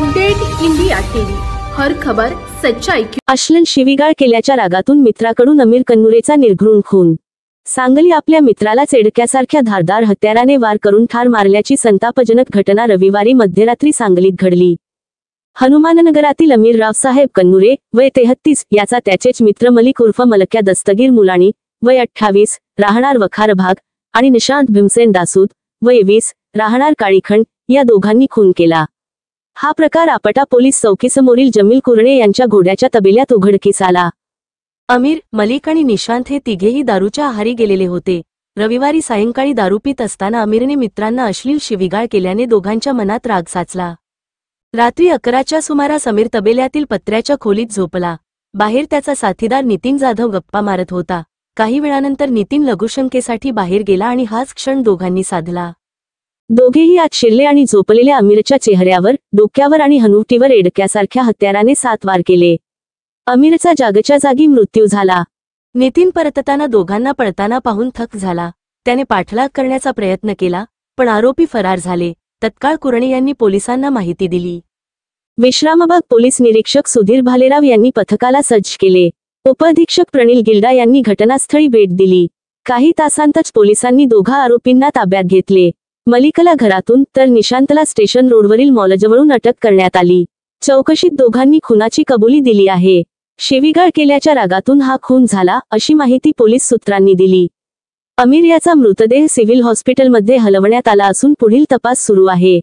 Update India TV, हर खबर सच्चाई की। अश्लील शिवीगाळ केल्याच्या रागातून मित्राकडून अमीर कन्नुरेचा निर्घृण खून। सांगली आपल्या मित्राला चेडक्यासारख्या धारदार हत्याराने वार करून ठार मारल्याची संतापजनक घटना रविवारी मध्यरात्री सांगलीत घडली। हनुमाननगरातील अमीर रावसाहेब कन्नुरे वय 33 याचा त्याचेच मित्र मलिक उर्फ मलक्या दस्तगीर मुलाणी वय 28 राहणार वखार भाग आणि निशांत भीमसेन दासूद वय 20 राहणार काळीखंड या दोघांनी खून केला। हा प्रकार आपटा पोलीस चौकीसमोरील जमील कुरणे यांच्या घोड्याच्या तबेल्यात उघडकीस आला। अमीर, मलिक आणि निशांत हे तिघेही दारूच्या आहारी गेलेले होते। रविवारी सायंकाळी दारू पीत असताना अमीरने मित्रांना अश्लील शिवीगाळ केल्याने दोघांच्या मनात राग साचला। रात्री 11च्या सुमारास अमीर तबेल्यातील पत्र्याच्या खोलीत झोपला। बाहेर त्याचा साथीदार नितीन जाधव गप्पा मारत होता। काही वेळानंतर नितीन लघुशंकेसाठी बाहेर गेला आणि हाच क्षण दोघांनी साधला। दोघेही आत शिरले आणि झोपलेल्या अमीरच्या चेहऱ्यावर, डोक्यावर आणि हनुवटीवर एडक्यासारख्या हत्याराने 7 वार केले। अमीरचा जागच्या जागी मृत्यू झाला। नितीन परतताना दोघांना पळताना पाहून थक झाला। त्याने पाठलाग करण्याचा प्रयत्न केला, पण आरोपी फरार झाले। तत्काळ कुरणे यांनी पोलिसांना माहिती दिली। विश्रामबाग पोलीस निरीक्षक सुधीर भालेराव यांनी पथकाला सज्ज केले। उपअधीक्षक प्रणील गिल्डा यांनी घटनास्थळी भेट दिली। काही तासांतच पोलिसांनी दोघा आरोपींना ताब्यात घेतले। मलिकला घरातून तर निशांतला स्टेशन रोडवरील मॉलजवळून अटक करण्यात आली। चौकशीत दोघांनी खुनाची कबुली दिली आहे। शिवीगाळ केल्याच्या रागातून हा खून झाला, अशी माहिती पोलीस सूत्रांनी दिली। अमीर याचा मृतदेह सिव्हिल हॉस्पिटलमध्ये हलवण्यात आला असून पुढील तपास सुरू आहे।